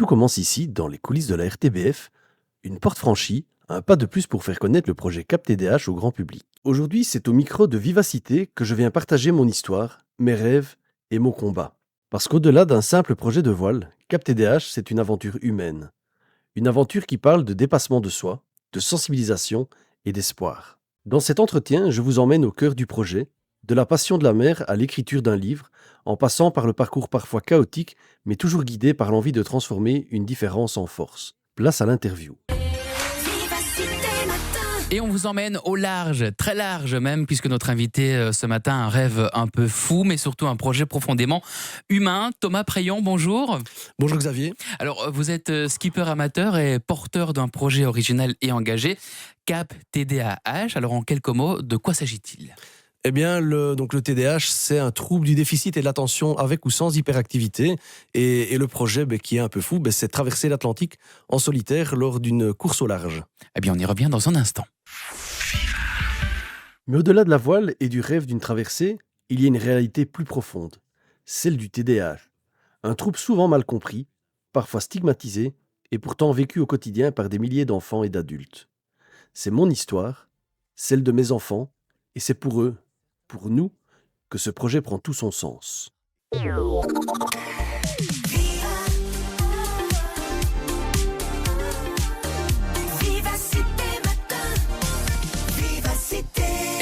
Tout commence ici, dans les coulisses de la RTBF, une porte franchie, un pas de plus pour faire connaître le projet Cap TDH au grand public. Aujourd'hui, c'est au micro de Vivacité que je viens partager mon histoire, mes rêves et mon combat. Parce qu'au-delà d'un simple projet de voile, Cap TDH, c'est une aventure humaine. Une aventure qui parle de dépassement de soi, de sensibilisation et d'espoir. Dans cet entretien, je vous emmène au cœur du projet, de la passion de la mer à l'écriture d'un livre, en passant par le parcours parfois chaotique, mais toujours guidé par l'envie de transformer une différence en force. Place à l'interview. Et on vous emmène au large, très large même, puisque notre invité ce matin a un rêve un peu fou, mais surtout un projet profondément humain. Thomas Preyon, bonjour. Bonjour Xavier. Alors, vous êtes skipper amateur et porteur d'un projet original et engagé, Cap TDAH. Alors, en quelques mots, de quoi s'agit-il ? Eh bien, le TDAH, c'est un trouble du déficit et de l'attention avec ou sans hyperactivité. Et le projet qui est un peu fou, c'est traverser l'Atlantique en solitaire lors d'une course au large. Eh bien, on y revient dans un instant. Mais au-delà de la voile et du rêve d'une traversée, il y a une réalité plus profonde, celle du TDAH. Un trouble souvent mal compris, parfois stigmatisé, et pourtant vécu au quotidien par des milliers d'enfants et d'adultes. C'est mon histoire, celle de mes enfants, et c'est pour eux, pour nous, que ce projet prend tout son sens.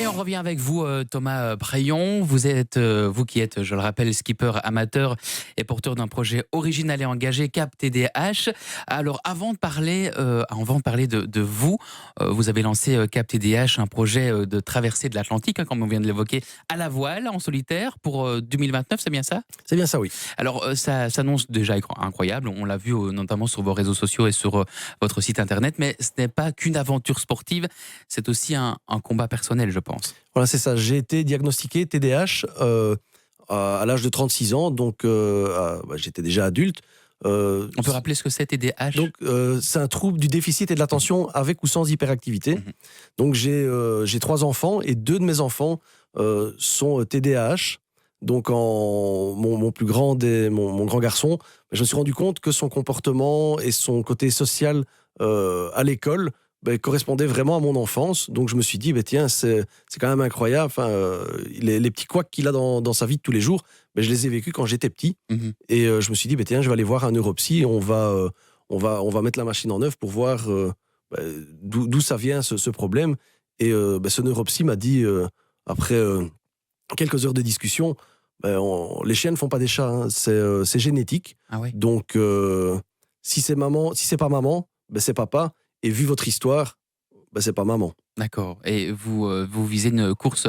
Et on revient avec vous, Thomas Preyon. Vous êtes, vous qui êtes, je le rappelle, skipper amateur et porteur d'un projet original et engagé, Cap TDH. Alors, avant de parler de vous, vous avez lancé Cap TDH, un projet de traversée de l'Atlantique, comme on vient de l'évoquer, à la voile, en solitaire, pour 2029, c'est bien ça ? C'est bien ça, oui. Alors, ça s'annonce déjà incroyable. On l'a vu notamment sur vos réseaux sociaux et sur votre site internet. Mais ce n'est pas qu'une aventure sportive, c'est aussi un combat personnel, je pense. Voilà, c'est ça. J'ai été diagnostiqué TDAH à l'âge de 36 ans, donc j'étais déjà adulte. On peut rappeler ce que c'est TDAH ? Donc, c'est un trouble du déficit et de l'attention avec ou sans hyperactivité. Donc, j'ai 3 enfants et 2 de mes enfants sont TDAH. Donc, mon plus grand, mon grand garçon, je me suis rendu compte que son comportement et son côté social à l'école correspondait vraiment à mon enfance. Donc je me suis dit, tiens, c'est quand même incroyable. Enfin, les petits couacs qu'il a dans sa vie de tous les jours, je les ai vécus quand j'étais petit. Et je me suis dit, tiens, je vais aller voir un neuropsy et on va mettre la machine en œuvre pour voir d'où ça vient ce problème. Et ce neuropsy m'a dit, après quelques heures de discussion, les chiens ne font pas des chats, hein, c'est génétique. Ah oui. Donc si c'est pas maman, c'est papa. Et vu votre histoire, c'est pas maman. D'accord. Et vous visez une course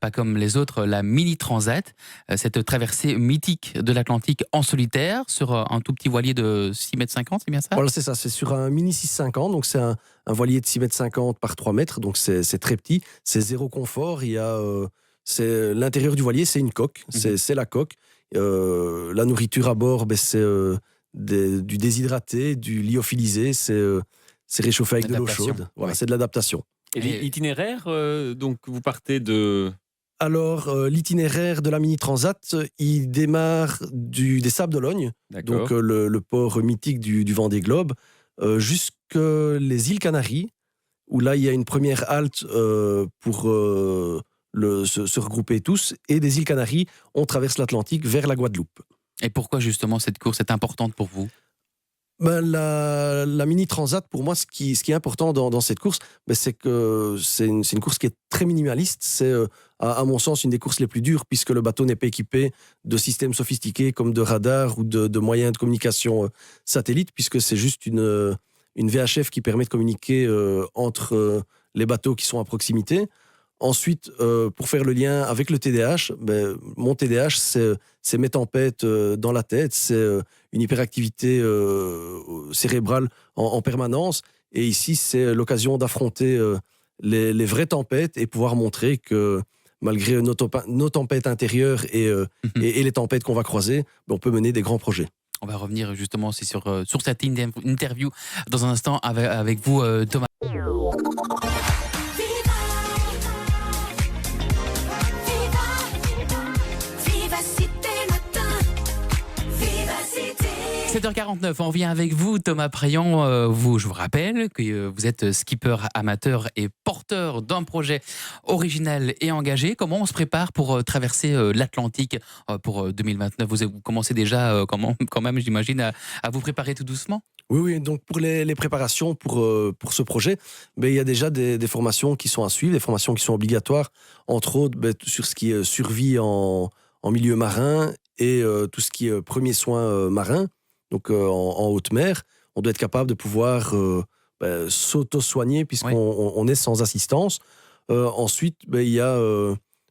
pas comme les autres, la Mini Transat, cette traversée mythique de l'Atlantique en solitaire sur un tout petit voilier de 6,50 m, c'est bien ça ? Voilà, c'est ça. C'est sur un Mini 650, donc c'est un voilier de 6,50 m par 3 mètres, donc c'est très petit. C'est zéro confort. Il y a, l'intérieur du voilier, c'est une coque. C'est la coque. La nourriture à bord, c'est du déshydraté, du lyophilisé, c'est réchauffé avec de l'eau chaude. Voilà, c'est de l'adaptation. Et l'itinéraire, donc vous partez de... Alors, l'itinéraire de la Mini Transat, il démarre des Sables d'Olonne, donc le port mythique du Vendée Globe, jusque les îles Canaries, où là, il y a une première halte pour se regrouper tous. Et des îles Canaries, on traverse l'Atlantique vers la Guadeloupe. Et pourquoi justement cette course est importante pour vous ? La Mini Transat, pour moi, ce qui est important dans cette course, c'est que c'est une course qui est très minimaliste. C'est, à mon sens, une des courses les plus dures, puisque le bateau n'est pas équipé de systèmes sophistiqués comme de radars ou de moyens de communication satellite, puisque c'est juste une VHF qui permet de communiquer entre les bateaux qui sont à proximité. Ensuite, pour faire le lien avec le TDAH, mon TDAH, c'est mes tempêtes dans la tête, c'est une hyperactivité cérébrale en permanence. Et ici, c'est l'occasion d'affronter les vraies tempêtes et pouvoir montrer que malgré nos tempêtes intérieures et les tempêtes qu'on va croiser, on peut mener des grands projets. On va revenir justement aussi sur cette interview dans un instant avec vous, Thomas. 7h49, on revient avec vous, Thomas Prayon. Je vous rappelle que vous êtes skipper amateur et porteur d'un projet original et engagé. Comment on se prépare pour traverser l'Atlantique pour 2029 ? Vous commencez déjà, quand même, j'imagine, à vous préparer tout doucement ? Oui, donc pour les préparations pour ce projet, il y a déjà des formations qui sont à suivre, des formations qui sont obligatoires, entre autres sur ce qui est survie en milieu marin et tout ce qui est premiers soins marins, donc en haute mer. On doit être capable de pouvoir s'auto-soigner puisqu'on on est sans assistance. Ensuite, il y a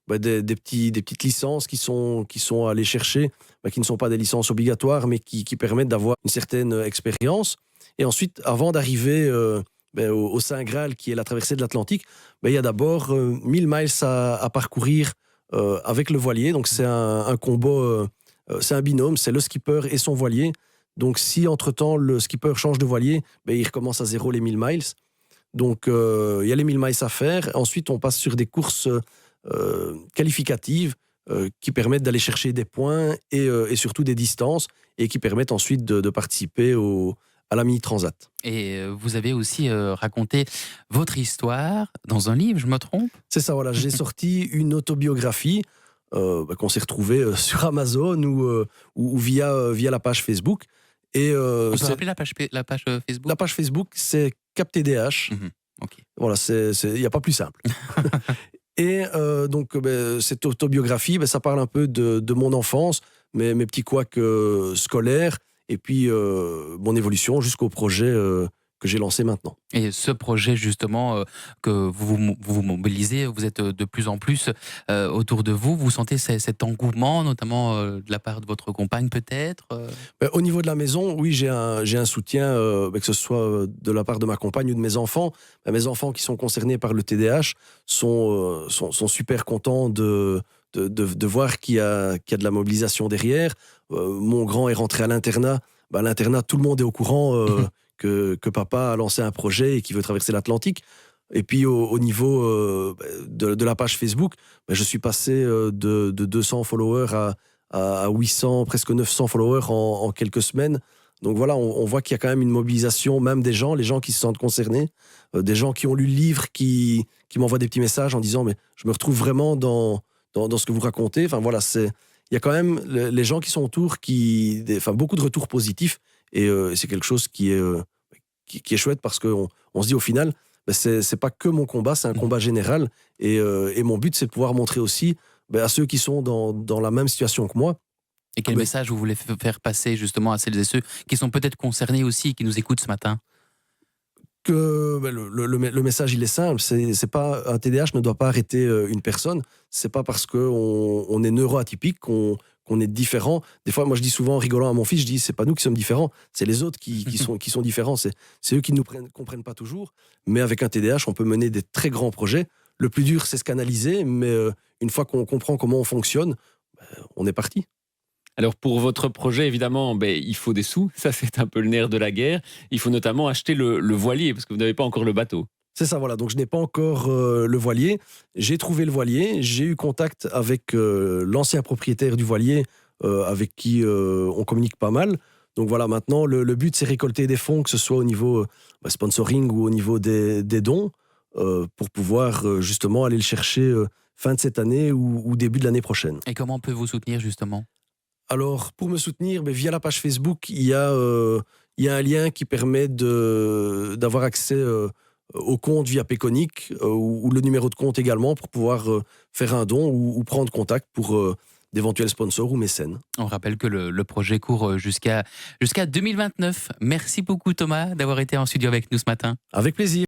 des petites licences qui sont à aller chercher, qui ne sont pas des licences obligatoires, mais qui permettent d'avoir une certaine expérience. Et ensuite, avant d'arriver au Saint Graal, qui est la traversée de l'Atlantique, il y a d'abord 1000 miles à parcourir avec le voilier. Donc c'est un combo, c'est un binôme, c'est le skipper et son voilier. Donc si entre-temps le skipper change de voilier, il recommence à zéro les 1000 miles. Donc il y a les 1000 miles à faire. Ensuite, on passe sur des courses qualificatives qui permettent d'aller chercher des points et surtout des distances et qui permettent ensuite de participer à la Mini Transat. Et vous avez aussi raconté votre histoire dans un livre, je me trompe ? C'est ça, voilà. J'ai sorti une autobiographie qu'on s'est retrouvée sur Amazon ou via la page Facebook. Et, on peut rappeler la page Facebook ? La page Facebook, c'est CapTDH. Okay. Voilà, il n'y a pas plus simple. Et donc, cette autobiographie, ça parle un peu de mon enfance, mes petits couacs scolaires, et puis mon évolution jusqu'au projet que j'ai lancé maintenant. Et ce projet, justement, que vous mobilisez, vous êtes de plus en plus autour de vous. Vous sentez cet engouement, notamment de la part de votre compagne, peut-être Au niveau de la maison, oui, j'ai un soutien, que ce soit de la part de ma compagne ou de mes enfants. Mes enfants qui sont concernés par le TDAH sont super contents de voir qu'il y a de la mobilisation derrière. Mon grand est rentré à l'internat. À l'internat, tout le monde est au courant que papa a lancé un projet et qu'il veut traverser l'Atlantique. Et puis au niveau de la page Facebook, je suis passé de 200 followers à 800, presque 900 followers en quelques semaines. Donc voilà, on voit qu'il y a quand même une mobilisation, même des gens, les gens qui se sentent concernés, des gens qui ont lu le livre, qui m'envoient des petits messages en disant « mais je me retrouve vraiment dans ce que vous racontez ». Enfin voilà, il y a quand même les gens qui sont autour, beaucoup de retours positifs. Et c'est quelque chose qui est chouette parce qu'on se dit au final, c'est pas que mon combat, c'est un combat général. Et mon but, c'est de pouvoir montrer aussi à ceux qui sont dans la même situation que moi. Et quel message vous voulez faire passer justement à celles et ceux qui sont peut-être concernés aussi, qui nous écoutent ce matin ? Que le message, il est simple. C'est pas, un TDAH ne doit pas arrêter une personne. C'est pas parce qu'on est neuroatypique qu'on est différent. Des fois, moi, je dis souvent, en rigolant à mon fils, je dis, c'est pas nous qui sommes différents, c'est les autres qui sont différents. C'est eux qui ne nous comprennent pas toujours. Mais avec un TDAH, on peut mener des très grands projets. Le plus dur, c'est se canaliser. Mais une fois qu'on comprend comment on fonctionne, on est parti. Alors pour votre projet, évidemment, il faut des sous. Ça, c'est un peu le nerf de la guerre. Il faut notamment acheter le voilier, parce que vous n'avez pas encore le bateau. C'est ça, voilà. Donc, je n'ai pas encore le voilier. J'ai trouvé le voilier. J'ai eu contact avec l'ancien propriétaire du voilier, avec qui on communique pas mal. Donc, voilà, maintenant, le but, c'est récolter des fonds, que ce soit au niveau sponsoring ou au niveau des dons, pour pouvoir justement aller le chercher fin de cette année ou début de l'année prochaine. Et comment on peut vous soutenir, justement ? Alors, pour me soutenir, via la page Facebook, il y a un lien qui permet d'avoir accès au compte via Payconic ou le numéro de compte également pour pouvoir faire un don ou prendre contact pour d'éventuels sponsors ou mécènes. On rappelle que le projet court jusqu'à 2029. Merci beaucoup Thomas d'avoir été en studio avec nous ce matin. Avec plaisir.